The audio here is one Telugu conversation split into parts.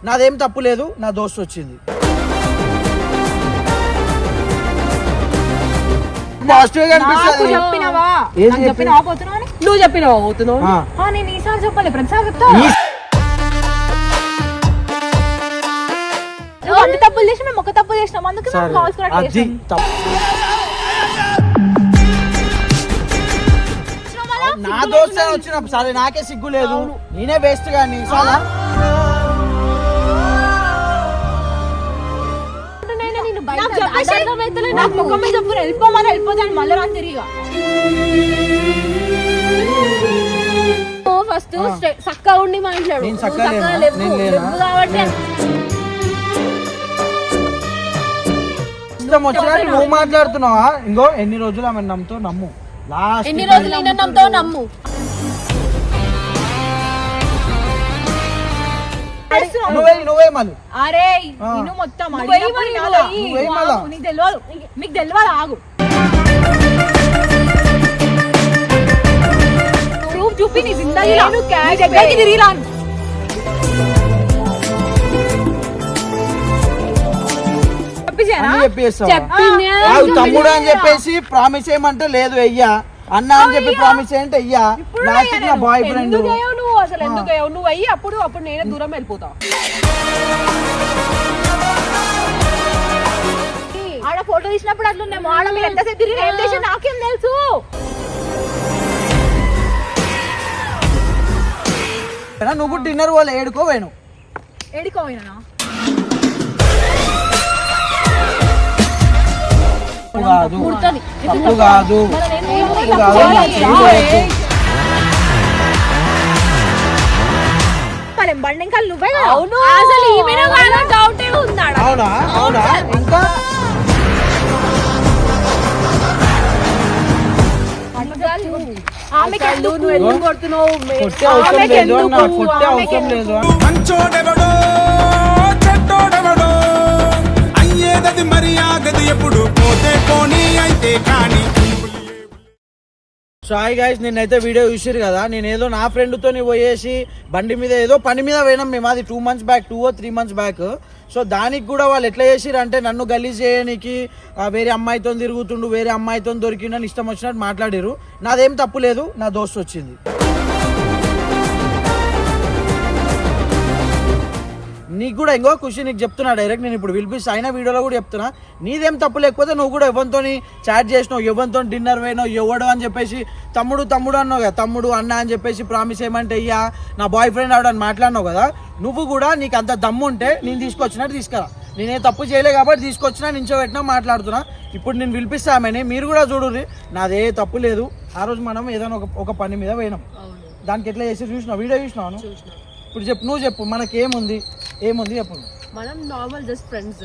నాదేం తప్పు లేదు, నా దోస్తు వచ్చింది. పాజిటివ్ గా అనిపిస్తుంది. నువ్వు చెప్పినావా పోతున్నావు? నేను ఈసారి చెప్పాలి, ప్రతిసారి చెప్తా. అంత తప్పులు చేసి మేము ఒక తప్పు చేసినాం, అందుకే నా దోస్తు వచ్చినప్పుడు సరే నాకే సిగ్గు లేదు, నేనే బెస్ట్ గాని చాలా వెళ్ళిపోతాను మళ్ళీ రాని తిరిగిగా. ఫస్ట్ చక్కగా ఉండి మాట్లాడు కాబట్టి నువ్వు మాట్లాడుతున్నావా? ఇంకో ఎన్ని రోజులు ఆమె నమ్ముతో నమ్ము, ఎన్ని రోజులు నమ్ముతో నమ్ము. నువ్వే మళ్ళీ అరే నేను మొత్తం మీకు తెలియదు, మీకు తెలియదు. ఆగు ప్రూఫ్ చూపి నీ జిందగీ తిరిగి రాను. తమ్ముడు అని చెప్పేసి ప్రామిస్ చేయమంటే లేదు అయ్యా, అన్న అని చెప్పి ప్రామిస్ ఏంటి అయ్యా, లాస్ట్ నా బాయ్ ఫ్రెండ్. నువ్వు అసలు ఎందుకు నువ్వు అయ్యి అప్పుడు నేనే దూరం వెళ్ళిపోతా. ఆడ ఫోటో తీసినప్పుడు అట్లున్నాము, ఆడ మీరు ఎంతసేపు తిరిగి ఏం చేసి నాకేం తెలుసు. నువ్వు డిన్నర్ వాళ్ళు ఏడుకోవేను ఏడుకోవేనా? తప్పు కాదు. బండింకాలు నువ్వే అసలు డౌటే ఉన్నాడు. అవునా? అవునా? ఇంకా సాయి గైస్, నిన్నైతే వీడియో చూసారు కదా. నేను ఏదో నా ఫ్రెండ్తో పోయేసి బండి మీద ఏదో పని మీద పోయినాం మేము, అది 2 months back, 2 or 3 months back. So దానికి కూడా వాళ్ళు ఎట్లా చేసిరు అంటే నన్ను గలీజ్ చేయడానికి వేరే అమ్మాయితో తిరుగుతుండు, వేరే అమ్మాయితో దొరికిండని ఇష్టం వచ్చినట్టు మాట్లాడారు. నాదేం తప్పు లేదు, నా దోస్తు వచ్చింది. నీకు కూడా ఇంకో ఖుషి, నీకు చెప్తున్నా డైరెక్ట్, నేను ఇప్పుడు పిలిపిస్తా అయినా వీడియోలో కూడా చెప్తున్నా, నీదేం తప్పు లేకపోతే నువ్వు కూడా ఎవరితో చాట్ చేసినావు, ఎవరితో డిన్నర్ పోయినావు, ఎవడు అని చెప్పేసి తమ్ముడు అన్నావు కదా, తమ్ముడు అన్న అని చెప్పేసి ప్రామిస్ ఏమంటే అయ్యా నా బాయ్ ఫ్రెండ్ ఆవిడని మాట్లాడినావు కదా. నువ్వు కూడా నీకు అంత దమ్ము ఉంటే నేను తీసుకొచ్చినట్టు తీసుకురా, నేనే తప్పు చేయలే కాబట్టి తీసుకొచ్చినా నించోబెట్టినా మాట్లాడుతున్నా. ఇప్పుడు నేను పిలిపిస్తా ఆమెని, మీరు కూడా చూడుర్రి, నాదే తప్పు లేదు. ఆ రోజు మనం ఏదైనా ఒక పని మీద పోయినాం, దానికి ఎట్లా చేసి చూసినావు, వీడియో చూసినావు. ఇప్పుడు చెప్పు, నువ్వు చెప్పు, మనకేముంది చెప్పు. మనం నార్మల్ జస్ట్ ఫ్రెండ్స్.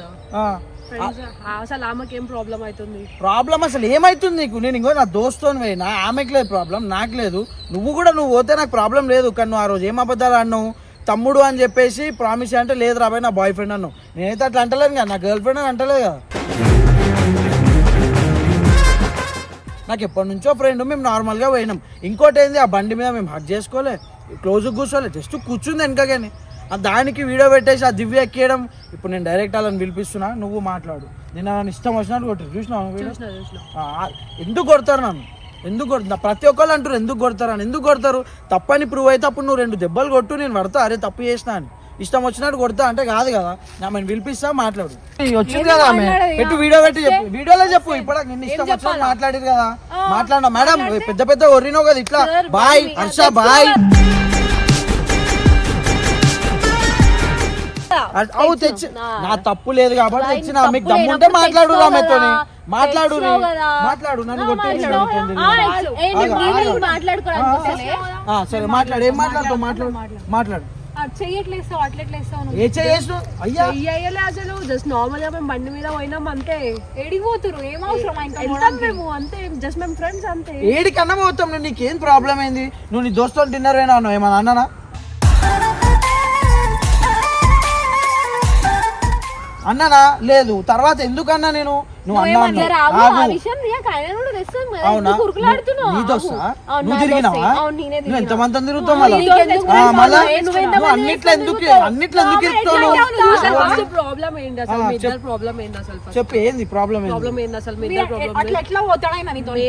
అసలు ఆమెకి ఏం ప్రాబ్లం అవుతుంది? ప్రాబ్లం అసలు ఏమైతుంది నీకు? నేను ఇంకో నా దోస్తుని పోయినా, ఆమెకి లేదు ప్రాబ్లం, నాకు లేదు. నువ్వు పోతే నాకు ప్రాబ్లం లేదు. కానీ నువ్వు ఆ రోజు ఏం అబద్ధాలు అన్నావు, తమ్ముడు అని చెప్పేసి ప్రామిస్ అంటే లేదు రాబాయ్ నా బాయ్ ఫ్రెండ్ అన్నావు. నేనైతే అట్లా అంటలేదు కదా, నా గర్ల్ ఫ్రెండ్ అని అంటలేదు కదా. నాకు ఎప్పటి నుంచో ఫ్రెండ్, మేము నార్మల్గా పోయినాం. ఇంకోటి ఏంది, ఆ బండి మీద మేము హక్ చేసుకోలే, క్లోజ్గా కూర్చోలే, జస్ట్ కూర్చుంది వెనక. కానీ దానికి వీడియో పెట్టేసి ఆ దివ్య ఎక్కేయడం. ఇప్పుడు నేను డైరెక్ట్ వాళ్ళని పిలిపిస్తున్నా, నువ్వు మాట్లాడు. నేను నన్ను ఇష్టం వచ్చినట్టు కొట్టారు, చూసినావు? ఎందుకు కొడతారు నన్ను? ఎందుకు కొడుతున్నా? ప్రతి ఒక్కళ్ళు అంటారు ఎందుకు కొడతారు. ఎందుకు కొడతారు? తప్పని ప్రూవ్ అయితే అప్పుడు నువ్వు 2 దెబ్బలు కొట్టు, నేను పడతా అరే తప్పు చేసినా అని. ఇష్టం వచ్చినట్టు కొడతా అంటే కాదు కదా. నేను పిలిపిస్తా, మాట్లాడు. వచ్చింది కదా ఆమె, పెట్టు వీడియో పెట్టి చెప్పు, వీడియోలో చెప్పు. ఇప్పుడు నిన్ను ఇష్టం వచ్చినట్టు మాట్లాడేది కదా, మాట్లాడినా మేడం పెద్ద ఒర్రినావు కదా ఇట్లా. Bye Harsha, bye. తెచ్చి నా తప్పు లేదు కాబట్టి తెచ్చిన, మీకు దమ్ముంటే మాట్లాడు, ఆమెతో మాట్లాడు, నన్ను కొట్టి. సరే మాట్లాడు, ఏం మాట్లాడుతావు మాట్లాడు. అసలు జస్ట్ నార్మల్ గా మేము బండి మీద పోయినాం అంతే. ఏడిపోతురు, ఏం అవసరం మేము అంతే, జస్ట్ మేము ఫ్రెండ్స్ అంతే. ఏడికన్నా పోతాం, నీకేం ప్రాబ్లం అయింది? నువ్వు నీ దోస్తుతో డిన్నర్ పోయినా అన్నావు, ఏమన్నా అన్నానా? అన్నానా లేదు తర్వాత ఎందుకన్నా నేను నువ్వు అన్నావు అవునా నీ దోస్తా నువ్వు తిరిగినావా నువ్వు ఎంతమంది తిరుగుతావు మళ్ళా నువ్వు అన్నిట్లో ఎందుకు ఇరుతావు చెప్పు ఏంది ప్రాబ్లం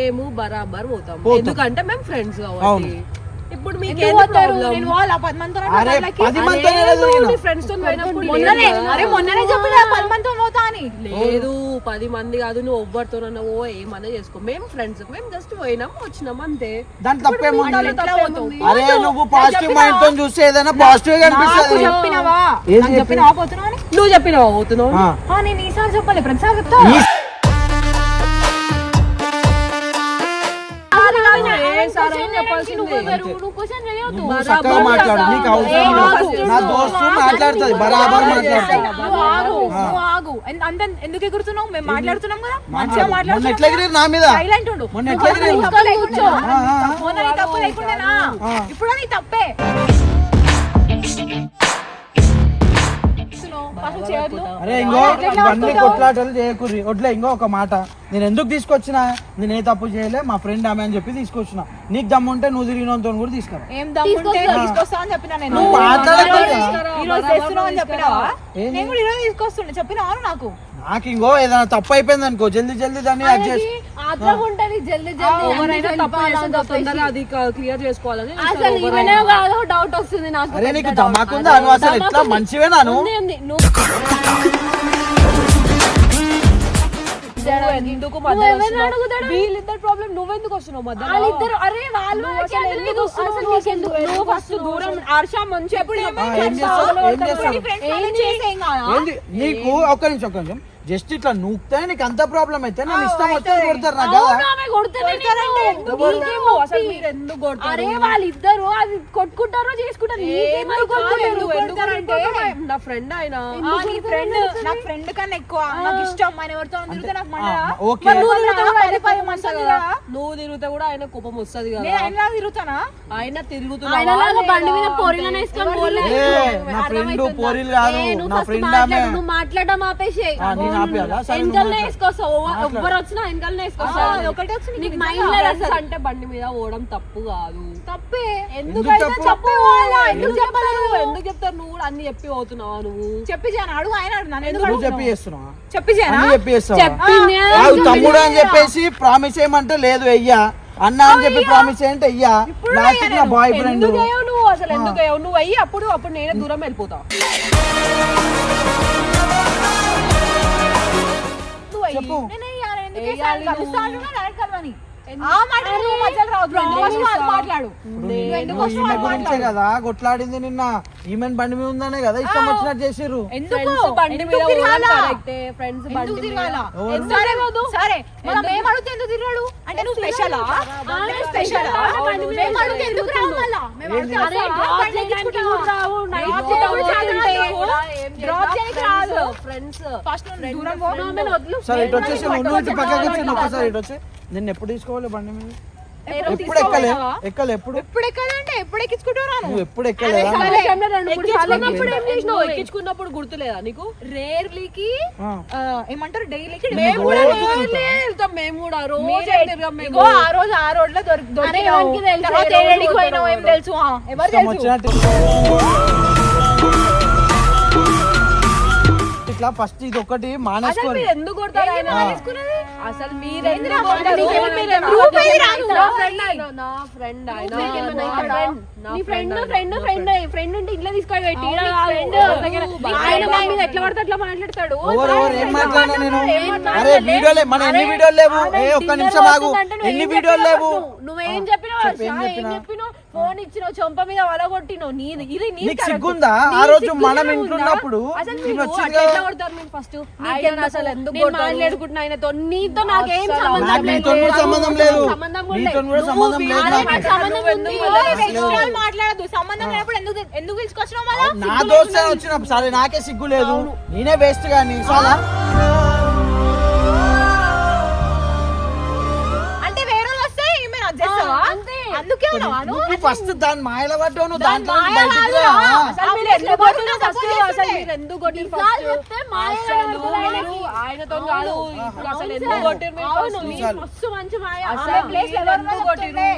మేము బరాబర్ పోతాం ఎందుకంటే మేము ఫ్రెండ్స్ కాబట్టి ఇప్పుడు మీకు ఫ్రెండ్స్ లేదు 10 మంది కాదు నువ్వు ఎవ్వరితోనన్నా ఓ ఏమన్నా చేసుకో మేము ఫ్రెండ్స్ మేము జస్ట్ పోయినాం వచ్చినాం అంతే దాని తప్పేముంది అరే నువ్వు పాజిటివ్ మైండ్ తో చూస్తే ఏదైనా పాజిటివ్ గా అనిపిస్తుంది నువ్వు చెప్పినావా పోతున్నావు నేను ఈసారి చెప్పాలి ప్రతిసారి చెప్తా మాట్లాడు నీకు అవసరం నా దోస్తు మాట్లాడుతుంది బరాబర్ మాట్లాడుతుంది ఎందుకు ఎగురుతున్నావు మేము మాట్లాడుతున్నాం కదా మొన్న ఎట్లా ఎగిరి నా మీద మొన్న ఎట్లా ఎగిరి తప్పు లేకుండా ఇప్పుడు నీ తప్పే అరే ఇంకో ఇవన్నీ కొట్లాటలు చేయకూరి వడ్లే ఇంకో ఒక మాట నేను ఎందుకు తీసుకొచ్చినా నేను ఏ తప్పు చేయలే మా ఫ్రెండ్ ఆమె అని చెప్పి తీసుకొచ్చిన నీకు దమ్ము ఉంటే నువ్వు తిరిగినంతో కూడా తీసుకురా నువ్వు నాకు నాకు ఇంకో ఏదైనా తప్పు అయిపోయింది అనుకో జల్దీ దాన్ని డౌట్ వస్తుంది నాకు అరే నీకు దమాకుందా నువ్వు అసలు ఎట్లా మంచివేనా ఎందుకు వీళ్ళిద్దరు ప్రాబ్లం నువ్వెందుకు వస్తున్నావు నీకు ఒక్క నిమిషం జస్ట్ ఇట్లా నూక్తే నీకు అంత ప్రాబ్లం అయితే నేను ఇష్టం వస్తే కొడతారు నాకు వాళ్ళిద్దరు అది కొట్టుకుంటారో చేసుకుంటారు నా ఫ్రెండ్ ఆయన నాకు ఫ్రెండ్ కన్నా ఎక్కువ నాకు ఇష్టం ఆయన ఎవరితో తిరిగితే నాకు నువ్వు తిరుగుతా కూడా ఆయన కోపం వస్తుంది కదా ఆయన తిరుగుతానా ఆయన తిరుగుతున్నా బండి మీద పోరీలను నా ఫ్రెండ్ పోరీలు కాదు నా ఫ్రెండ్ నువ్వు మాట్లాడడం ఆపేసి వెనకాలనే వేసుకొస్తావు ఎవ్వరు వచ్చినా వెనకాలనే వేసుకొస్తావు ఒకటి వచ్చి నీకు మైండ్ అంటే బండి మీద పోవడం తప్పు కాదు తప్పే ఎందుకు చెప్తారు నువ్వు కూడా అన్ని చెప్పి పోతున్నావా నువ్వు చెప్పి అడుగు ఆయన చెప్పి చేస్తున్నావా చెప్పి తమ్ముడు అని చెప్పేసి ప్రామిస్ ఏమంటే లేదు అయ్యా అన్న అని చెప్పి ప్రామిస్ ఏంటి అయ్యా లాస్ట్ నా బాయ్ ఫ్రెండ్ నువ్వు అసలు ఎందుకు నువ్వు అయ్యి అప్పుడు నేనే దూరం వెళ్ళిపోతా చెప్పు గురించే కదా కొట్లాడింది నిన్న ఈమెన్ బండి మీద ఉందనే కదా ఇష్టం వచ్చినట్టు చేసిర్రు బండి మీద సరే మనం ఏం అడిగితే ఎందుకు తిరిగాడు అంటే నువ్వు స్పెషలా సరే ఇటు వచ్చేసి నువ్వు ఇటు పక్కకి వచ్చి ఒక్కసారి ఇటు వచ్చి నిన్ను ఎప్పుడు తీసుకోవాలి బండి మీద ఎప్పుడు ఎక్కలే ఎప్పుడు ఎప్పుడు ఎక్కించుకుంటున్నాను నువ్వు ఎప్పుడు ఎక్కలే ఎక్కించుకున్నప్పుడు గుర్తులేదా నీకు రేర్లీకి ఏమంటారు డైలీకి మేము కూడా రోజు ఆ రోడ్ లో దొరికిపోయినావు ఏం తెలుసు ఎవరు ఇట్లా ఫస్ట్ ఇది ఒకటి మానేసుకోవాలి ఎందుకు కొడతారు అసలు మీరు ఫ్రెండ్ ఉంటే ఇంట్లో తీసుకొని ఎట్లా పడితే అట్లా మాట్లాడతాడు ఏం మాట్లాడినా నేను అరే వీడియోలే మన ఎన్ని వీడియోలు లేవు ఒక్క నిమిషం ఆగు ఎన్ని వీడియోలు లేవు నువ్వేం చెప్పినావు ఫోన్ ఇచ్చినావు చంప మీద వలగొట్టినావు నీకు సిగ్గుందా ఆ రోజు మనం ఇంట్లున్నప్పుడు ఫస్ట్ అసలు ఎందుకు మాట్లాడుకుంటున్నా ఆయనతో నీతో నాకేం సంబంధం లేదు మాట్లాడదు సంబంధం లేనప్పుడు ఎందుకు తీసుకొచ్చినావు నా దోస్తే వచ్చినప్పుడు సరే నాకే సిగ్గు లేదు నేనే వేస్ట్ గానీ చాలా అంటే వేరే వస్తే అందుకే ఓకే ఉన్నావా నువ్వు? ఫస్ట్ దాని మాయల పడ్డావు నువ్వు, దాని దాంట్లో మాయ బయటికి కాదురా. రా. అసలు మీరు ఎందుకు కొట్టినా first? అసలు మీరు ఎందుకు కొట్టిరు first? అసలు మీరు ఆయనతో కాదు, ఇప్పుడు అసలు ఎందుకు కొట్టిరు మీరు first? మీరు మస్తు మంచి మాయ. అసలు ప్లేస్ మీరు ఎవరు ఎందుకు కొట్టిరు?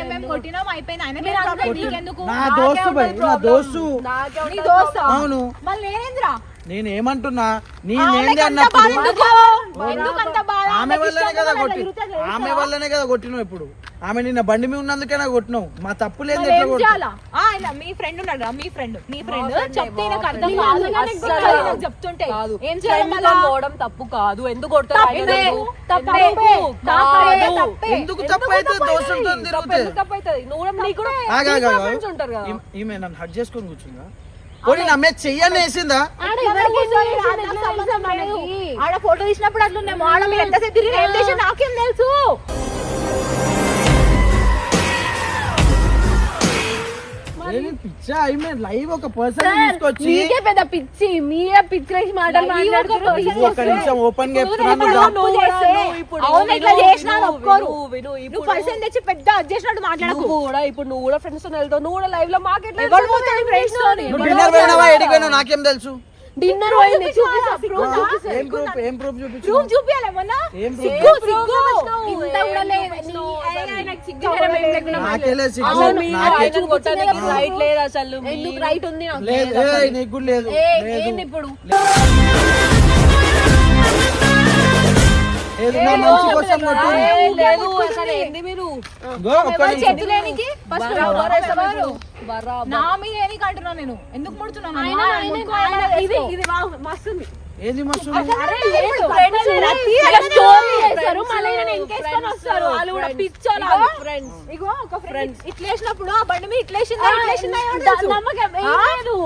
మేము కొట్టినాం అయిపోయింది. ఆయన మీరు అందరూ నీకెందుకు? నా దోస్తు భయ్, నా దోస్తు. నాకే నీ ఉంటుంది దోస్తా? అవును. మళ్ళీ నేనేంద్రా? నేను ఏమంటున్నా, నేనేంది ఆమెకంత అన్నప్పుడు బాధ ఎందుకు? ఎందుకంత బాధ? ఆమె వల్లనే కదా ఆమెకి కొట్టి, ఇష్టం లేదా తెలుసా? ఆమె వల్లనే కదా కొట్టినావు. ఇప్పుడు ఆమె నిన్న బండి మీద ఉన్నందుకే నాకు కొట్టినావు. మా తప్పు లేదు మరి ఎట్లా ఏం కొట్టు? చేయాలా? ఇలా మీ ఫ్రెండ్ ఉన్నాడు నీ ఫ్రెండ్ చెప్తే నాకు అర్థం నేను కాదు. అందుకనే అస్సలు కొట్టాను. నాకు చెప్తుంటే కాదు. ఏం చేయాలి Friend మళ్ళా? తో పోవడం తప్పు కాదు. ఎందుకు కొడతారు? తప్పే. ఆయన ఎందుకు? తప్పే. ఎందుకు? నాకైతే కాదు. తప్పే. ఎందుకు తప్పు అయితే దోస్తులతో తప్పు తిరుగుతే ఎందుకు తప్పు అవుతుంది? నువ్వు కూడా నీకు కూడా ఆగు, నీకు ఆగు, కూడా ఆగు. friends ఉంటారు కదా. ఈమె నన్ను హట్ చేసుకొని కూర్చుందా? పోనీ నా మీద చెయ్యని వేసిందా? ఆడ ఫోటో తీసినప్పుడు అట్లున్నాము. ఆడ మీరు ఎంతసేపు తిరిగి ఏం చేసి నాకేం తెలుసు? ఏమి పిచ్చా? ఈమె లైవ్ ఒక పర్సన్ తీసుకొచ్చి మీకే పెద్ద పిచ్చి, మీరే పిచ్చి మాటలు మాట్లాడుతున్నారు. నువ్వు ఒక్క నిమిషం ఓపెన్ గా చెప్తున్నాను. ఇప్పుడు దా- నువ్వు చేస్తే, ఇప్పుడు అవును ఇట్లా విను, చేసినా విను, ఒప్పుకోరు. విను, నువ్వు ఇప్పుడు పర్సన్ తెచ్చి పెద్ద అది చేసినట్టు మాట్లాడకు. నువ్వు కూడా ఫ్రెండ్స్ తో వెళ్తావు, నువ్వు కూడా లైవ్ లో మాకెట్లా ఎవరు పోతారు friends తోని? నువ్వు డిన్నర్ పోయినావా, ఎడికి పోయినావా నాకేం తెలుసు? డిన్నర్ పోయింది చూపిస్తా, proof ఆ, చూపిస్తా. ఏం ప్రూఫ్, ఏం ప్రూఫ్ చూపించు? ప్రూఫ్ చూపియాలి మొన్న. ఏం proof? సిగ్గు, proof సిగ్గు. చూపించినావు? ఇంత కూడా ఏం లేదు. చూపించినావు? ఆయనకు సిగ్గు కూడా ఏం లేకుండా నాకేలే సిగ్గు. అవును, మీరు నాకే- ఆయన కొట్టడానికి ఆ. రైట్ లేదు అసలు. ఎందుకు రైట్ ఉంది నాకు లేదు, లేదు అసలు. ఏయ్, నీకు కూడా లేదు. ఏంది లేదు. ఇప్పుడు? లేదు, నా మంచి కోసం కొట్టు. లేదు అసలు ఏంది మీరు? గో, ఒక్క ఎవరు నిమిషం. చేతులేనికి ఫస్ట్ బరాబర్ అసలు ఎవరు? బరాబర్. నా మీద ఏనికి అంటున్నా నేను? ఎందుకు ముడుతున్నాను? ఆయన ఇది మస్తుంది. ఏది మస్తు? అరే లేదు, Friends ప్రతి ఇలా అతను story friends, చేస్తారు, మళ్ళీ ఈయన friends, ఎంకేసుకొని వస్తారు. వాళ్ళు కూడా friends. పిచ్చోళ్ళు, ఇగో, friends. ఇగో ఒక ఫ్రెండ్ ఇట్లా వేసినప్పుడు ఆ బండి మీద ఇట్లా వేసిందా, ఇట్లా వేసిందా ఎవరు దా- తెలుసు? నమ్మకం ఏం ఆ? లేదు.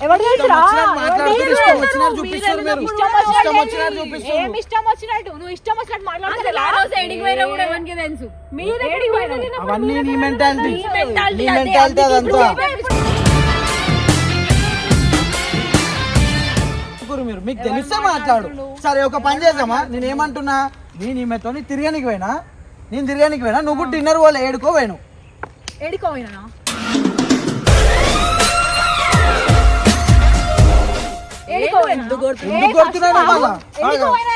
ఎవరు తెలుసురా? వచ్చినట్టు మాట్లాడుతూ ఎవరు ఇష్టం తెలుసు? వచ్చినట్టు చూపిస్తారు మీరు. ఇష్టం ఇష్టం వచ్చినట్టు వచ్చినట్టు చూపిస్తారు. ఏం ఇష్టం వచ్చినట్టు? నువ్వు ఇష్టం వచ్చినట్టు అసలు మాట్లాడతారా? ఆ రోజు ఎడికి పోయినా కూడా ఎవరికి తెలుసు. మీరు ఎక్కడికి పోయినా నేను అవన్నీ నీ మెంటాలిటీ, నీ mentality నీ అదే. మెంటాలిటీ అందుకే అదంతా. ఇప్పుడు ముగ్గురు మీరు, మీకు తెలిస్తే మాట్లాడు. సరే ఒక పని చేద్దామా? నేను ఏమంటున్నా, నేను ఈమెతో తిరగనికి పోయినా, నేను తిరగనికి పోయినా, నువ్వు కూడా డిన్నర్ వాళ్ళు ఏడుకో పోయినావు. ఎడికోయినా ఎందుకు కొడుతున్నావు? ఎందుకు కొడుతున్నాడు మళ్ళా?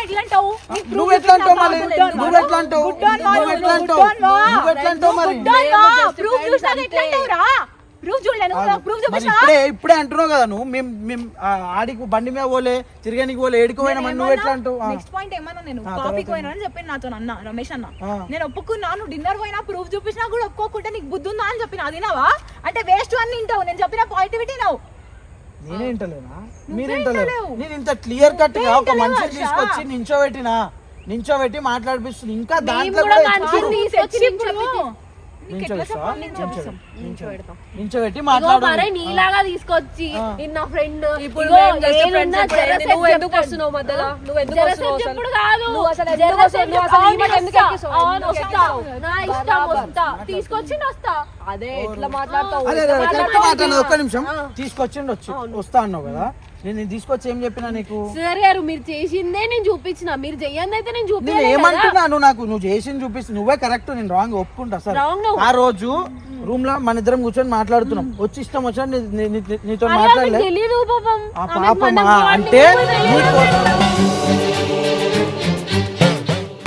ఎట్లా అంటావు? నువ్వు ఎట్లా అంటావు మళ్ళీ? నువ్వు ఎట్లా అంటావు? నువ్వు ఎట్లా అంటావు? నువ్వు ఎట్లా అంటావు మరి? ప్రూఫ్ చూసినాక ఎట్లా అంటావురా? ప్రూఫ్ చూడలేను, ప్రూఫ్ మరి చూపించా? ఇప్పుడే అంటున్నావు కదా నువ్వు, మేము ఆడికి బండి మీద పోలే, తిరగనికి పోలే, ఏడుకు పోయినా మరి నువ్వు ఎట్లా అంటావు? నెక్స్ట్ పాయింట్ ఏమన్నా నేను ఆ, కాఫీకి తర్వాత పోయినా అని చెప్పిన నాతో అన్న రమేష్ అన్న. ఆ. నేను ఒప్పుకున్నా, నువ్వు డిన్నర్ పోయినా ప్రూఫ్ చూపించినా కూడా ఒప్పుకోకుంటే నీకు బుద్ధి ఉందా అని చెప్పిన. అదినావా? అంటే వేస్ట్ అని వింటావు. నేను చెప్పిన పాయింట్ వింటావు. నేనే ఇంటలేనా? నువ్వే మీరేంటలేరు? ఇంటలేవు. నేను ఇంత క్లియర్ కట్ గా ఒక ఇంటలేవు మనిషిని హర్ష. తీసుకొచ్చి నించోబెట్టి మాట్లాడిపిస్తుంది. ఇంకా దాంట్లో కూడా కూడా మనిషిని ఎక్కువ. తీసుకొచ్చి నించోబెట్టి ఇగో మాట్లాడు. మరే నీలాగా తీసుకొచ్చి ఆ. నా ఫ్రెండ్ ఇప్పుడు ఇగో మేము just నేనున్నా friends జరసేపు చెప్పండి. నువ్వు ఎందుకు చెప్తాను. వస్తున్నావు మధ్యలో? నువ్వు ఎందుకు జరసేపు వస్తున్నావు అసలు? చెప్పుడు కాదు. నువ్వు అసలు ఎందుకు జరసేపు వస్తున్నావు? నువ్వు అసలు అవును, ఈమె ఎందుకు వస్తా. ఎక్కిస్తావు? అవును, ఎందుకు వస్తా. ఎక్కిస్తావు? నా ఇష్టం వస్తా. తీసుకొచ్చి వస్తా. అదే ఎట్లా మాట్లాడతావు? అదే ఎట్లా కరెక్ట్ మాట్లాడతావు? మాట్లాడు. ఒక్క నిమిషం. ఆ. తీసుకొచ్చిండు వచ్చి వస్తా అన్నావు కదా, నేను తీసుకొచ్చి ఏం చెప్పినా నీకు? సరే గారు మీరు చేసిందే నేను చూపించిన, మీరు చెయ్యంది అయితే నేను నేను చూపించలేదు కదా. ఏమంటున్నా, నువ్వు చేసింది చూపిస్తు, నువ్వే కరెక్ట్, నేను రాంగ్ ఒప్పుకుంటా సార్. Wrong నువ్వు. ఆ రోజు రూమ్ లో మన ఇద్దరం కూర్చొని మాట్లాడుతున్నాం, వచ్చి ఇష్టం వచ్చా నీతో అరే, మాట్లాడలే. ఆమెకు తెలీదు పాపం. ఆ ఆమెకు పాపమా మనం అంటే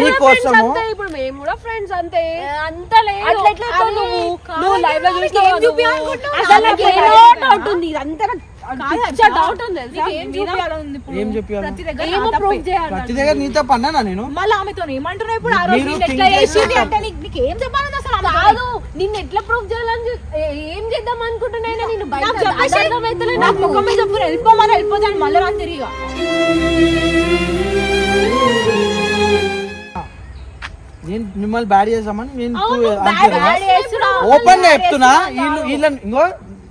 నీకోసము అంతే, ఇప్పుడు మేము కూడా ఫ్రెండ్స్ అంతే. అంత లేదు. అట్లా ఎట్లా అరే, నువ్వు? నువ్వు లైవ్ లో కాదు, చూసినావా నీకేం నువ్వు? చూపియాలనుకుంటున్నావు? అసలు నాకు నాకు ఏదో తెలియదు. డౌట్ ఉంది. ఇదంతా నాకు కాదు, పిచ్చ డౌట్ ఉంది తెలుసా? నీకు ఏం మీద చూపియాలని ఇప్పుడు? ఏం చెప్పాను? ప్రతి దగ్గర ఏమో నా ప్రూవ్ తప్పే. చేయాలి. ప్రతి దగ్గర నీతో పన్నానా నేను? మళ్ళీ ఆమెతో ఏమంటున్నావు ఇప్పుడు? ఆ రోజు మీరు నేను ఎట్లా think చేసింది చేసిన- అంటే నీకు ఏం చెప్పాలని అసలు ఆమెతో? కాదు, నిన్ను ఎట్లా ప్రూవ్ చేయాలని ఏం చేద్దాం అనుకుంటున్నా నిన్ను బయట నాకు చెప్పేసి అర్థమైతలే నాకు నాకు. ముఖం మీద చెప్పు, వెళ్ళిపోమని వెళ్ళిపోతాను మళ్ళీ రాని తిరిగి. నేను మిమ్మల్ని బ్యాడ్ చేసామని నేను అవును, అంతేనా? bad చేస్తున్నావు. ఓపెన్ గా చెప్తున్నా. వీళ్ళని ఇంకో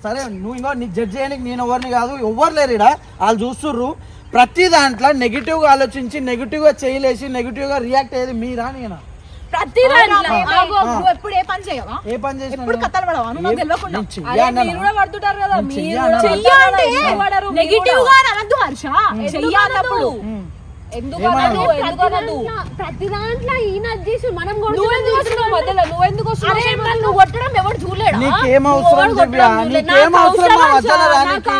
సరే, నువ్వు ఇంకో నీ జడ్జ్ చేయడానికి నేను ఎవరిని కాదు, ఎవరు లేరు ఇక్కడ, వాళ్ళు చూస్తుర్రు. ప్రతి దాంట్లో నెగిటివ్ గా ఆలోచించి నెగిటివ్ గా చేయలేసి నెగిటివ్ గా రియాక్ట్ అయ్యేది మీరా నేనా? ప్రతి దాంట్లో. ఆగు, నువ్వు ఎప్పుడు ఏ పని చేయవా? ఏ పని చేసినా ఎప్పుడు నేను? కథలు పడవా? నువ్వు నాకు తెలియకుండా. నేను చెయ్యా అరే, అన్నానా? మీరు కూడా పడుతుంటారు కదా, నేను మీరు చెయ్యా కూడా అన్నానా? చెయ్య అంటే ఎందుకు పడరు? మీరు నెగిటివ్ కూడా. గా అనద్దు హర్ష. ఎందుకు చెయ్య అన్నప్పుడు అనదు? ఎందుకు ఏమన్నాను? అనదు? ఎందుకు అనదు? ప్రతి దాంట్లో ఈయన చేసి మనం నువ్వెందుకు వస్తున్నావు మధ్యలో? నువ్వెందుకు వస్తున్నావు? నువ్వు కొట్టడం ఎవరు చూడలేడు. నీకేం అవసరం దివ్య? నీకేం అవసరం మా మధ్యలో రానికి?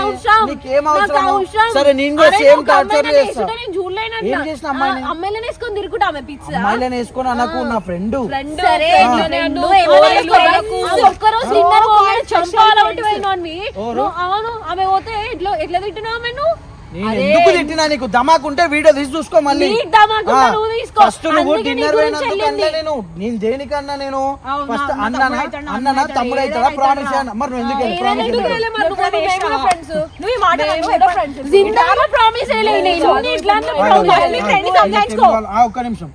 నీకేం అవసరం? సరే నేను కూడా సేమ్ టార్చర్ చేస్తా. నేను చూడలేనంట. ఏం చేసిన అమ్మాయిని? అమ్మాయిలను వేసుకొని తిరుగుతా ఆమె పిచ్చి. అమ్మాయిలను వేసుకొని అనకు, నా ఫ్రెండ్. సరే ఒక్కరోజు డిన్నర్ పోయి చంపాలంటే అవును ఆమె పోతే ఎట్లా తిట్టినావు ఆమె నువ్వు? నేను ఎందుకు తిట్టినా? నీకు ధమాకుంటే వీడియో తీసి చూసుకో మళ్ళీ. ఫస్ట్ నువ్వు డిన్నర్ పోయినందుకు నేను దేనికన్నా నేను ఫస్ట్ అన్ననా తమ్ముడు అవుతాడా ప్రామిస్ అన్న. మరి నువ్వు ఎందుకు ఒక్క నిమిషం,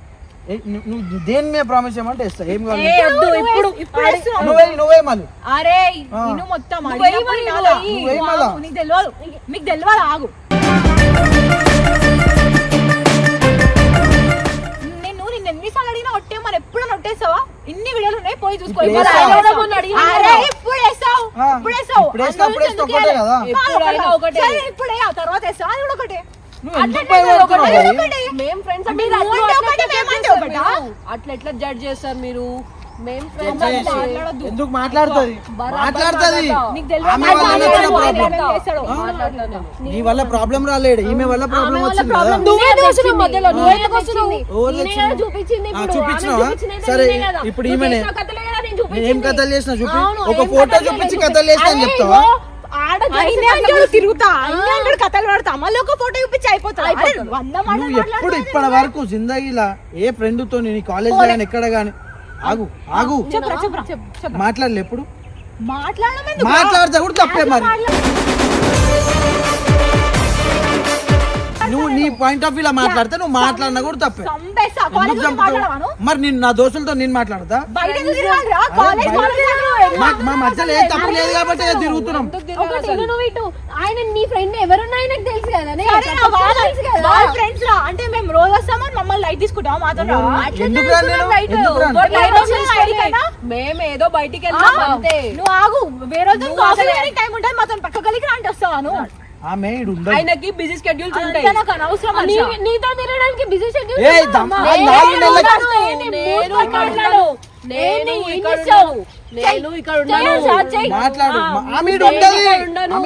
నువ్వు దేని మీద ప్రామిస్ చేయమంటే ఇస్తా. ఏం కావాలి నువ్వే మళ్ళీ. అరే మొత్తం మీకు తెలియదు. ఆగు, నేను ఎన్నిసార్లు అడిగినా ఒట్టే మరి ఎప్పుడు నొట్టేసావా? ఇన్ని వీడియోలు ఉన్నాయి, పోయి చూసుకో. ఇప్పుడే ఆ తర్వాత వేస్తావా? అది కూడా ఒకటే. అట్లా ఎట్లా జడ్జ్ చేస్తారు మీరు? ఎందుకు మాట్లాడుతుంది? నీ వల్ల ప్రాబ్లం రాలేడు, ఈమె వల్ల ప్రాబ్లం వచ్చింది. చూపించినావా? సరే ఇప్పుడు ఈమెనే ఏం కథలు చేసినా చూపి, ఒక ఫోటో చూపించి కథలు చేసినా అని చెప్తావా? తిరుగుతా కథలు పడతా, మళ్ళీ ఒక ఫోటో చూపించి అయిపోతా. ఎప్పుడు ఇప్పటి వరకు జిందగీలా ఏ ఫ్రెండ్ తో నీ కాలేజ్ లో కానీ ఎక్కడ గానీ ఆగు మాట్లాడలే ఎప్పుడు? మాట్లాడితే కూడా తప్పే. మరి నువ్వు నీ పాయింట్ ఆఫ్ వ్యూ మాట్లాడితే నువ్వు మాట్లాడినా కూడా తప్పే. మరి నేను నా దోస్తులతో నేను మాట్లాడతా? మా మధ్యలో ఏ తప్పు లేదు కాబట్టి తిరుగుతున్నాం. ఆయన నీ ఫ్రెండ్ ఎవరున్నా ఆయనకు తెలుసు కదా. అంటే మేము రోజు వస్తామని మమ్మల్ని లైట్ తీసుకుంటాం. మేము ఏదో బయటికి వెళ్తాం అంతే. నువ్వు ఆగు, వేరే టైం ఉంటుంది మాతో పక్క గలికి రాంటి వస్తావాను. ఆయనకి బిజీ షెడ్యూల్స్ ఉంటాయి, నీతో తిరగడానికి బిజీ షెడ్యూల్. నేను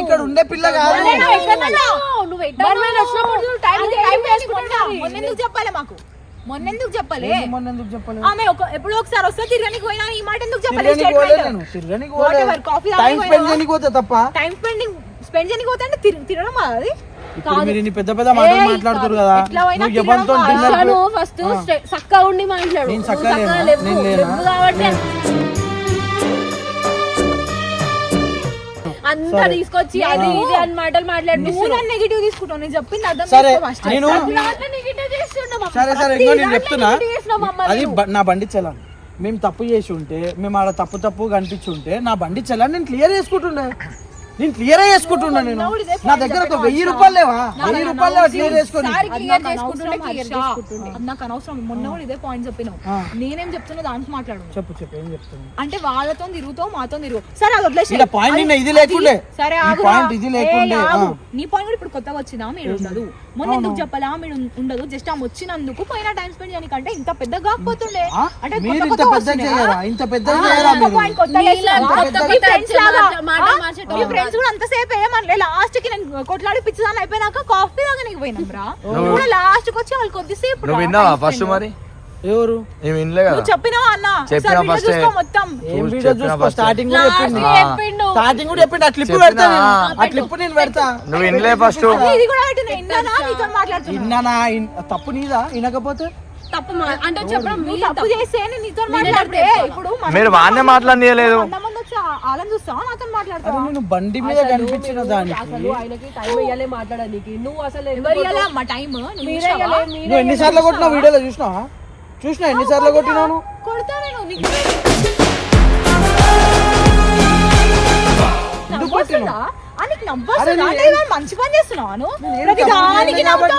ఇక్కడ ఉండే పిల్ల కాదు. మొన్నెందుకు చెప్పాలి మాకు? మొన్నెందుకు చెప్పలే? ఆమె ఎప్పుడో ఒకసారి వస్తే తిరగనికి పోయినా ఈ మాట ఎందుకు చెప్పలేదు? టైం స్పెండ్ చేయడానికి పోతే అంటే తిరగడం అది పెద్ద పెద్ద మాటలు మాట్లాడుతారు కదా. ఫస్ట్ చక్కగా ఉండి మాట్లాడు. అంతా తీసుకొచ్చి అది ఇది అని మాటలు మాట్లాడుతున్నావు. నెగిటివ్ తీసుకుంటావు. నేను చెప్పింది అర్థం. సరే నేను చెప్తున్నా, అది నా బండి చలాన్. మేము తప్పు చేసి ఉంటే, మేము ఆడ తప్పు కనిపించి ఉంటే నా బండి చలాన్ నేను క్లియర్ చేసుకుంటుండే. నేను క్లియర్ చేసుకుంటున్నా. నేను నా దగ్గర ఒక 1000 రూపాయలు లేవా? 1000 రూపాయలు క్లియర్ చేసుకోండి. నాకు అనవసరం. మొన్న కూడా ఇదే పాయింట్ చెప్పినావు. నేనేం చెప్తున్నా దానికి మాట్లాడు. చెప్పు ఏం చెప్తున్నా? అంటే వాళ్ళతో తిరుగుతావు, మాతో తిరుగు. సరే అది వదిలేసి పాయింట్ ఇది లేకుండే. సరే పాయింట్ ఇది లేకుండే. నీ పాయింట్ కూడా ఇప్పుడు కొత్తగా వచ్చినా మీరు ఉండదు. మొన్న ఎందుకు చెప్పాలా మీరు ఉండదు? జస్ట్ ఆమె వచ్చినందుకు పైన టైం స్పెండ్ చేయడానికంటే ఇంత పెద్దగా కాకపోతుండే. అంటే ఇంత పెద్దగా ఫ్రెండ్స్ కూడా అంతసేపు ఏమనలే. లాస్ట్ కి నేను కొట్లాడి పిచ్చిదాన్ని అయిపోయినాక కాఫీ తాగడానికి పోయినాం రా. కూడా లాస్ట్ కి వచ్చి వాళ్ళు కొద్దిసేపు ఫస్ట్ మరి ఎవరు చెప్పినావా అన్న? మొత్తం స్టార్టింగ్ కూడా చెప్పిండు. ఆ క్లిప్ పెడతా, ఆ క్లిప్ నేను పెడతా. నువ్వు వినలే ఫస్ట్. ఇది కూడా మాట్లాడుతున్నా. తప్పు నీదా? వినకపోతే తప్పు అంటే చెప్పడం తప్పు చేస్తే నీతో మాట్లాడితే ఇప్పుడు మీరు బాగానే మాట్లాడలేదు. వాళ్ళని చూస్తావా నాతో మాట్లాడతావా? నేను బండి మీద కనిపించిన దానికి ఆయనకి టైం ఇయ్యాలే మాట్లాడడానికి. నువ్వు అసలు అమ్మ టైం నువ్వు ఎన్నిసార్లు కొట్టినావు? వీడియోలో చూసినా ఎన్నిసార్లు కొట్టినాను? కొడతా నేను. మంచి పని చేస్తున్నాను.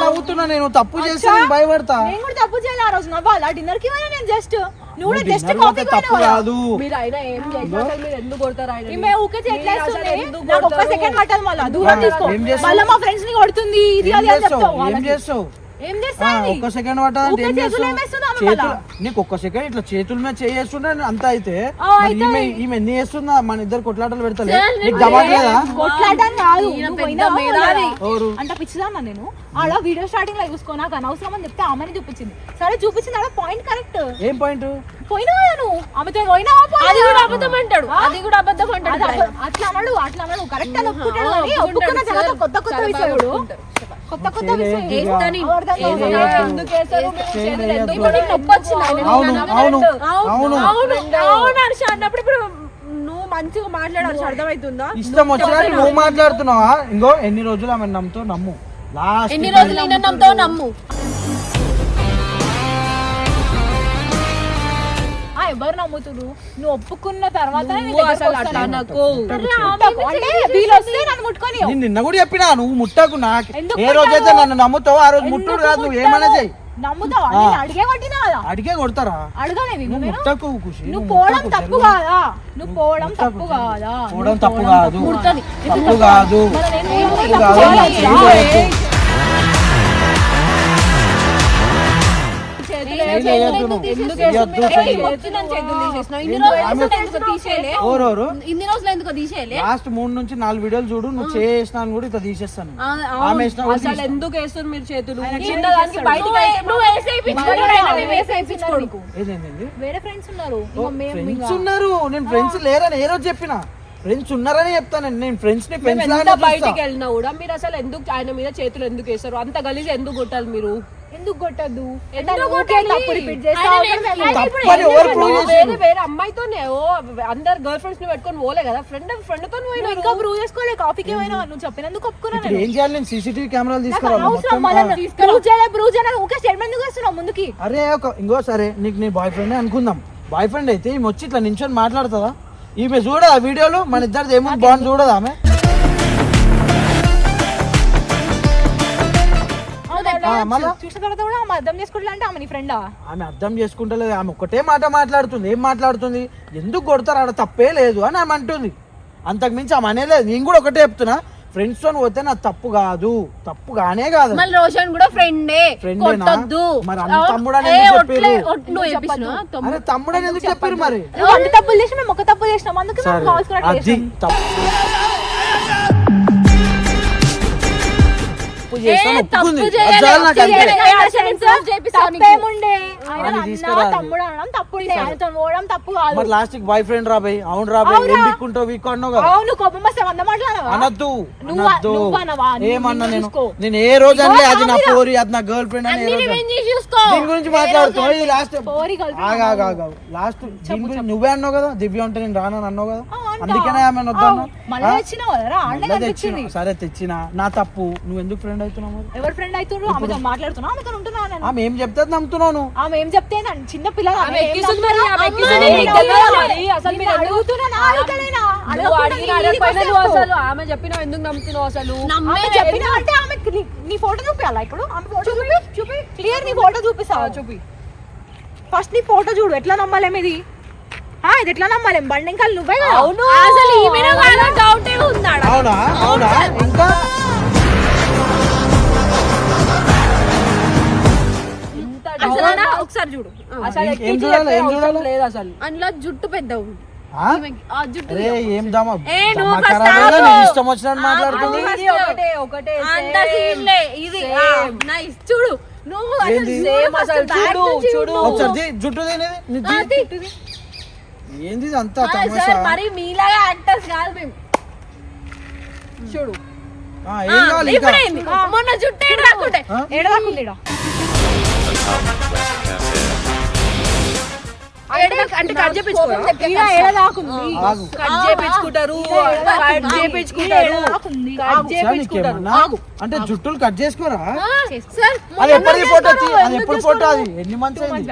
నవ్వుతున్నా. నేను తప్పు చేసి భయపడతా. నేను కూడా తప్పు చేయాలి. ఆ రోజు నవ్వాలా? డిన్నర్ కి నేను జస్ట్ నువ్వు జస్ట్ కాఫీ తప్పు కాదు. మీరు అయినా ఏం చేస్తారు? మీరు ఎందుకు కొడతారు? ఆయన ఊకే చెట్లేస్తుంది. నాకు ఒక్క సెకండ్ పట్టాలి. మళ్ళీ దూరం తీసుకో. మళ్ళీ మా ఫ్రెండ్స్ ని కొడుతుంది. ఇది అది అని చెప్తావు. ఏం చేస్తావు? ఏం చేస్తాను ఒక్క సెకండ్ పట్టదంటే ఏం చేతులు చేస్తావు? ఏమేస్తున్నావు చేతులు మళ్ళా? నీకు ఒక్క సెకండ్ ఇట్లా చేతుల మీద చేస్తుండే అంత అయితే ఆ, మరి అయితే ఈమె ఎన్ని చేస్తుందా మన ఇద్దరు కొట్లాటలు పెడతలే నీకు దబాట్లేదా కొట్లాడడం కాదు ఈయన నువ్వు పెద్ద పోయినావా మేధావి. లేదా? ఎవరు అంత పిచ్చిదాన్నా నేను అలా వీడియో స్టార్టింగ్ లో చూసుకో నాకు అనవసరం అని చెప్తే ఆమెని చూపించింది సరే చూపించింది అలా పాయింట్ కరెక్ట్ ఏం పాయింట్ పోయినావా నువ్వు ఆమెతో పోయినావా అది కూడా అబద్ధం అంటాడు అది కూడా అబద్ధం అంటాడు అట్లా అన్నాడు కరెక్ట్ అని ఒప్పుకుంటాడు కానీ ఒప్పుకున్న తర్వాత కొత్త కొత్త విషయాలు కొత్త కొత్త విషయం వేస్తని. ఎందుకు వేస్తారు? ఇప్పుడు నీకు నొప్పి వచ్చింది ఆయన అవును అవును అవును అవును హర్ష అన్నప్పుడు ఇప్పుడు నువ్వు మంచిగా మాట్లాడాలి అర్థమవుతుందా ఇష్టం వచ్చినట్టు నువ్వు మాట్లాడుతున్నావా ఇంకో ఎన్ని రోజులు ఆమె నమ్ముతో నమ్ము లాస్ట్ ఎన్ని రోజులు ఈయన నమ్ముతావు నమ్ము ఎవరు నమ్ముతురు నువ్వు ఒప్పుకున్న తర్వాత నువ్వు అసలు అట్లా నాకు వీళ్ళు వస్తే నన్ను ముట్టుకొని నేను నిన్న కూడా చెప్పినా నువ్వు ముట్టకు నాకు ఎందుకు ఏ రోజైతే నన్ను నమ్ముతావో ఆ రోజు ముట్టుడు కాదు నువ్వు ఏమైనా చెయ్యి నమ్ముతావా నేను అడిగే కొట్టినా కదా అడిగే కొడతారా అడగలేదు నువ్వు ముట్టకు ఖుషి నువ్వు పోవడం తప్పు కాదా నువ్వు పోవడం తప్పు కాదా పోవడం తప్పు కాదు ముడతని. తప్పు కాదు మరి నేను తప్పు తప్పు కాదు చేయాలా? నాకు చేయలేదు. ఎవరెవరు ఇన్ని రోజులు ఎందుకు తీసేయలే లాస్ట్ 3 నుంచి 4 వీడియోలు చూడు నువ్వు చేసినా అని కూడా ఇట్లా తీసేస్తాను ఆమె వేసినా కూడా అసలు తీసేస్తాను. ఎందుకు వేస్తారు మీరు చేతులు చిన్నదానికి బయటకు అయితే నువ్వు వేసేయించుకోడు ఏంటండి వేరే ఫ్రెండ్స్ ఉన్నారు ఓ, ఫ్రెండ్స్ ఉన్నారు నేను ఫ్రెండ్స్ లేరని ఏ రోజు చెప్పిన ఫ్రెండ్స్ ఉన్నారని చెప్తాను నేను ఫ్రెండ్స్ ని ఫ్రెండ్స్ ఎంత లాగానే బయటికి చూస్తా. వెళ్ళినా కూడా మీరు అసలు ఎందుకు ఆయన మీద చేతులు ఎందుకు వేస్తారు అంత గలీజ్ ఎందుకు కొట్టాలి మీరు ఎందుకు కొట్టద్దు ఎందుకు కొట్టాలి? తప్పుడు రిపీట్ చేస్తా ఆయన ఉంటాడు. నేను- తప్పని ఎవరు ప్రూవ్ వేరే చేసిండ్రు? వేరే అమ్మాయితోనే ఓ అందరు గర్ల్ ఫ్రెండ్స్ ని పెట్టుకొని పోలే కదా ఫ్రెండ్ తో నువ్వు పోయినారు ఇంకా ప్రూవ్ చేసుకోలే కాఫీకి పోయినా నువ్వు చెప్పినందుకు ఒప్పుకున్నాను ఇప్పుడు ఏం చేయాలి నేను సీసీటీవీ కెమెరాలు తీసుకురావాలి అవసరం మొత్తం ప్రూవ్ చేయాలి ఊకే స్టేట్మెంట్ ఎందుకు వస్తున్నావు ముందుకి అరే ఇంకో సరే నీకు నీ బాయ్ ఫ్రెండ్ అనుకుందాం బాయ్ ఫ్రెండ్ అయితే ఈమె వచ్చి ఇట్లా నించొని మాట్లాడుతుందా ఈమె చూడదా వీడియోలు మన ఇద్దరిది ఏముంది బాగుంది చూడదా ఆమె మళ్ళా చూసిన తర్వాత కూడా ఆమె అర్థం చేసుకుంటా అంటే ఆమె నీ ఫ్రెండా ఆమె అర్థం చేసుకుంటలేదు ఆమె ఒకటే మాట మాట్లాడుతుంది ఏం మాట్లాడుతుంది ఎందుకు కొడతారు ఆడ తప్పే లేదు అని ఆమె అంటుంది అంతకు మించి ఆమె అనేలేదు నేను కూడా ఒకటే చెప్తున్నా ఫ్రెండ్స్ తో పోతే నా తప్పు కాదు తప్పు కానే కాదు మళ్ళీ రోషన్ కూడా ఫ్రెండే ఫ్రెండేనా? కొట్టొద్దు మరి అంత తమ్ముడని ఎందుకు చెప్పిర్రు? నువ్వు చెప్పిస్తున్నావా? అరే తమ్ముడని ఎందుకు చెప్పారు మరి నువ్వు అన్ని తప్పులు చేసి మేము ఒక తప్పు చేసినాం అందుకే మేము సరే కాల్స్ కూడా అది తప్పు చేస్తాను ఒప్పుకుంది అది చాలు నాకు అంతే తప్పేముండే ఆయన అది అన్న తీసుకురాదు. తమ్ముడు అనడం తప్పుండే ఆయనతో పోవడం తప్పు కాదు మరి లాస్ట్ కి బాయ్ ఫ్రెండ్ రాబాయి అవును రాబాయి అవునా? ఏం దిక్కుంటావు వీక్ అన్నావు కదా అవును కోపం వస్తే వంద మాట్లాడవా అనద్దు నువ్వు అనద్దు నువ్వు అనవా? నువ్వు ఏమన్నా నిన్ను నేను చూసుకో. నేను ఏ రోజు అనలే అది నా ఆవిడ. పోరి అది నా గర్ల్ ఫ్రెండ్ అని ఏ రోజు చూసుకో దీని గురించి మాట్లాడుతున్నావు ఇది లాస్ట్ పోరి girlfriend లాస్ట్ దీని గురించి నువ్వే అన్నావు కదా దివ్య ఉంటే నేను రానని అన్నావు కదా ఆ, అంటా. అందుకనే ఆమె వద్దన్నా మళ్ళీ తెచ్చినావు కదరా ఆడనే కనిపించింది సరే తెచ్చినా నా తప్పు నువ్వు ఎందుకు ఫ్రెండ్ అవుతున్నావు మరి ఎవరు ఫ్రెండ్ అవుతుండ్రు ఆమెతో మాట్లాడుతున్నా ఆమెతో ఉంటున్నా నేను ఆమె ఏం చెప్తే అది నమ్ముతున్నావు నువ్వు ఆమె ఏం చెప్తే నన్ను చిన్న పిల్లలు ఆమె ఆమె ఏం ఎక్కిస్తుంది మరి, నమ్ముతున్నా? ఆమె ఎక్కిస్తుంది. ఆమె నీకు ఏం తెలియదా నమ్ముతున్నా? మరి? అసలు మీరు నిన్ను ఎందుకు- అడుగుతున్నా, నా అడగలేనా? నువ్వు అడగకుండా అడిగిన నీ అడగకపోయినా ఇంటికి నువ్వు వస్తావు. అసలు ఆమె చెప్పినా ఎందుకు నమ్ముతున్నావు అసలు ఆమె చెప్పినా అంటే ఆమె నీ ఫోటో చూపించాలా ఇప్పుడు ఆమె ఫోటో చూపి క్లియర్ నీ ఫోటో చూపిస్తావా చూపి ఫస్ట్ నీ ఫోటో చూడు ఎట్లా నమ్మాలేం ఇది ఇది ఎట్లా నమ్మాలేం బండి ఇంకా నువ్వే కదా. అవును అసలు ఈమె డౌట్ ఉందాడా అవునా అవునా ఇంకా అసలు ఒకసారి చూడు అసలు ఏం ఎక్కించి చూడాలి, చెప్పే ఏం అవసరం చూడాలి? లేదు అసలు అందులో జుట్టు పెద్ద ఉంది ఆ? ఆ జుట్టు అరే ఏం దమ ఏ, నువ్వు దమ first ఖరాబేగా, ఆగు. నేను ఇష్టం వచ్చినట్టు మాట్లాడుతుంది ఇది ఒకటే అంత సీన్లే ఇది నైస్ చూడు నువ్వు అసలు ఏంది? సేమ్ అసలు చూడు చూడు ఒకసారి జుట్టు ఏంది ఇది అంతా తమాషా సార్ మరి మీలాగా యాక్టర్స్ కాదు మేము చూడు ఏం కావాలి ఇంకా ఇప్పుడేంది మొన్న జుట్టు ఏడు రాకుంటే ఆ? ఏడదాకుంది ఈడ. అంటే కట్ చేపించుకోవడం ఈడ ఏడదాకుంది ఆగు కట్ చేపించుకుంటారు కట్ చేపించుకుంటారు ఏడదాకుంది కట్ సార్, చేపించుకుంటారు నీకేమన్నా? అంటే జుట్టులు కట్ చేసుకోరా సార్ అది ఎప్పటి ఫోటో అది ఎప్పుడు ఫోటో అది ఎన్ని మంత్స్ అయింది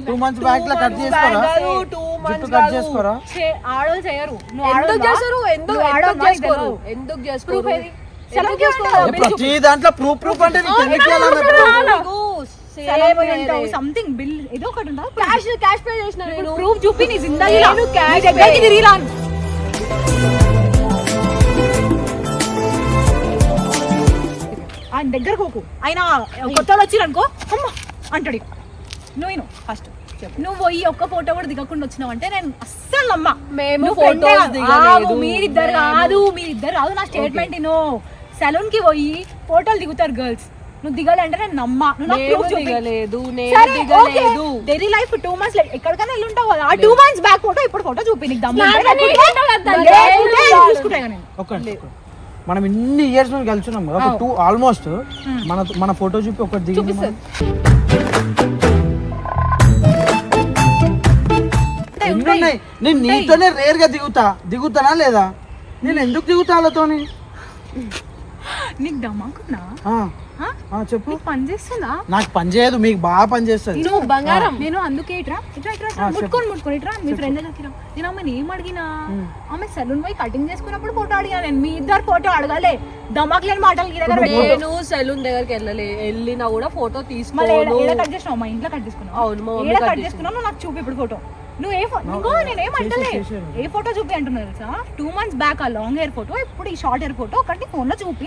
2 మంత్స్ బ్యాక్ లో కట్ చేసుకోరా జుట్టు కట్ చేసుకోరా ఆడోళ్ళు చేయరు నువ్వు ఎందుకు ఆడోళ్ళా? చేస్తారు ఎందుకు నువ్వు ఆడోళ్ళా? చేసుకోరు తెలియదు. ఎందుకు Proof చేసుకోరు ఏది? సెలవుకి ఉంటావు. ప్రతి దాంట్లో ప్రూఫ్ అంటే నీకు ఎందుకు ఇవ్వాలి అన్నట్టు? సెలవు ఉంటావు. సంథింగ్ బిల్ ఏదో ఒకటి ఉంటుంది క్యాష్ పే చేసిన నేను ప్రూఫ్ చూపి నీ జిందగీలో నేను నీ cash దగ్గరికి pay. తిరిగి రాను ఆయన దగ్గర పోకు. ఆయన కొత్తలో వచ్చిరనుకో అమ్మ అంటాడు. నువ్వు ఫస్ట్ నువ్వు పోయి ఒక్క ఫోటో కూడా దిగకుండా వచ్చినావు అంటే నేను అస్సలు నమ్మా. మేము నువ్వు friend ఏ photos కాదు. దిగలేదు. మీరిద్దరు కాదు నా స్టేట్మెంట్ సెలూన్ కి పోయి ఫోటోలు దిగుతారు గర్ల్స్. నువ్వు దిగాలంటే నేను నమ్మా. డైలీ లైఫ్ 2 months ఎక్కడికైనా వెళ్ళి ఉంటావు కదా. ఆ 2 months బ్యాక్ ఫోటో ఇప్పుడు ఫోటో చూపి నీకు దమ్ము చూసుకుంటా నేను. ఒక్కటి మనం ఇన్ని ఇయర్స్ నుంచి కలిసినాం కదా, ఒక 2 ఆల్మోస్ట్ మన ఫోటో చూపి ఒకటి దిగింది మనం. ఎన్ని ఉన్నాయి? నేను నీతోనే రేర్ గా దిగుతానా లేదా? నేను ఎందుకు దిగుతా వాళ్ళతోని? నీకు దమ్మాకున్నా చెప్పు. పని చేస్తుందా? నాకు పని చేయదు, మీకు బాగా పని చేస్తుంది. నువ్వు బంగారం. నేను అందుకే ఇట్రా ముట్టుకొని ఇట్రా మీ ఫ్రెండ్ దగ్గర నేను ఆమెను ఏం అడిగినా, ఆమె సెలూన్ పోయి కటింగ్ చేసుకున్నప్పుడు ఫోటో అడిగా. నేను మీ ఇద్దరు ఫోటో అడగాలే. దమాక్ లేని మాటలు నేను సెలూన్ దగ్గరికి వెళ్ళినా కూడా ఫోటో తీసుకోను. కట్ చేసినావు మా ఇంట్లో కట్ చేసుకున్నావు. అవును కట్ చేసుకున్నావు. నాకు చూపి ఇప్పుడు ఫోటో. నువ్వు నేనేమంటలే ఏ ఫోటో చూపి అంటున్నారు తెలుసా? 2 months బ్యాక్ ఆ లాంగ్ హెయిర్ ఫోటో, ఇప్పుడు ఈ షార్ట్ హెయిర్ ఫోటో ఒకటి ఫోన్ లో చూపి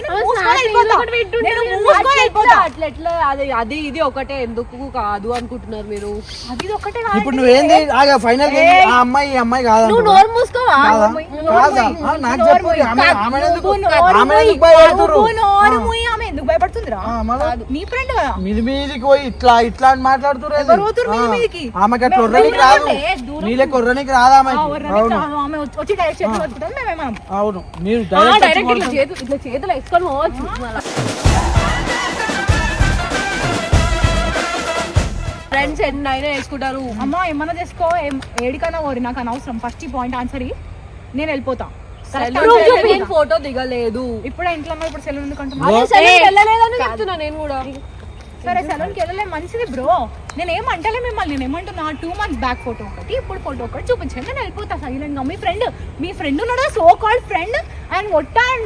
అది ఇది ఒకటే ఎందుకు కాదు అనుకుంటున్నారు మీరు? అది ఒకటే ఇప్పుడు నువ్వేంది ఫైనల్ ఆ అమ్మాయి ఈ అమ్మాయి కాదా? నువ్వు నోరు మూసుకోవా? నాకు చెప్పు. ఆమె ఎందుకు భయపడుతుందిరా? నీ ఫ్రెండ్ కదా. మీదికి పోయి ఇట్లా అని మాట్లాడుతున్నారు. ఆమెకి అట్లా కొర్రనికి రాదు, నీళ్ళ కొర్రనికి రాదు ఆమె. ఆమె వచ్చి డైరెక్ట్ చేతులు పట్టుకుంటుంది, మేమేమో. అవును, మీరు డైరెక్ట్ ఇట్లా చేతులు వేసుకొని పోవచ్చు. ఫ్రెండ్స్ ఎన్ని అయినా వేసుకుంటారు. అమ్మా ఏమన్నా చేసుకో, ఏడికన్నా ఓరి నాకు అనవసరం. ఫస్ట్ ఈ పాయింట్ ఆన్సర్ నేను వెళ్ళిపోతా. ఫోటో దిగలేదు. ఇప్పుడు ఇంట్లో ఇప్పుడు సెలూన్ ఎందుకంటే వెళ్ళలేదని చెప్తున్నా నేను కూడా. సరే సెలూన్ కి వెళ్ళలే మంచిది బ్రో. నేను ఏమంటలే మిమ్మల్ని. నేను ఏమంటున్నా 2 months బ్యాక్ ఫోటో ఒకటి, ఇప్పుడు ఫోటో ఒకటి చూపించండి, నేను వెళ్ళిపోతా సైలెంట్ గా. మీ ఫ్రెండ్ ఉన్నాడు సో కాల్డ్ ఫ్రెండ్, ఆయన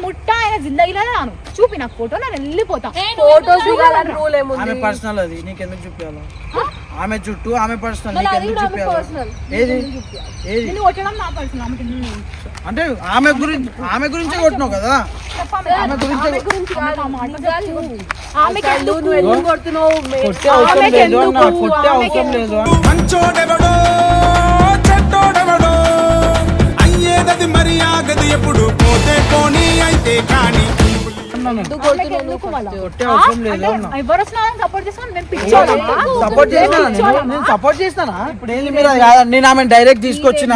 ముట్ట ఆయన జిందగీలో రాను. చూపి నాకు ఫోటో, నేను వెళ్ళిపోతా. ఫోటోస్ దిగాలని రూల్ ఏముంది? ఆమె పర్సనల్, అది నీకెందుకు చూపించాలి? ఆమె చుట్టూ ఆమె పర్సనల్, నీకెందుకు చూపించాలి? ఏది నేను కొట్టడం నా పర్సనల్. అంటే ఆమె గురించి కొట్టినావు కదా. ఆమె గురించి కొట్టే అవసరం లేదు అన్న, కొట్టే అవసరం లేదు. మంచోడెవడో చెడ్డోడెవడో అయ్యేదది మరి ఆగదు ఎప్పుడు, పోతే పోనీ అయితే కానీ కొట్టే అవసరం లేదు అన్న. ఎవరు వచ్చినా సపోర్ట్ చేస్తాను. నేను పిచ్చోడా? నేను సపోర్ట్ చేస్తానా? ఇప్పుడు ఏంది మీరు అది కాదండి. నేను ఆమె డైరెక్ట్ తీసుకొచ్చిన,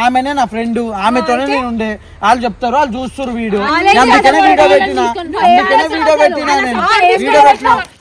ఆమెనే నా ఫ్రెండ్, ఆమెతోనే నేను ఉండే. వాళ్ళు చెప్తారు, వాళ్ళు చూస్తారు వీడియో. అందుకనే వీడియో పెట్టినా నేను వీడియో పెట్టినా.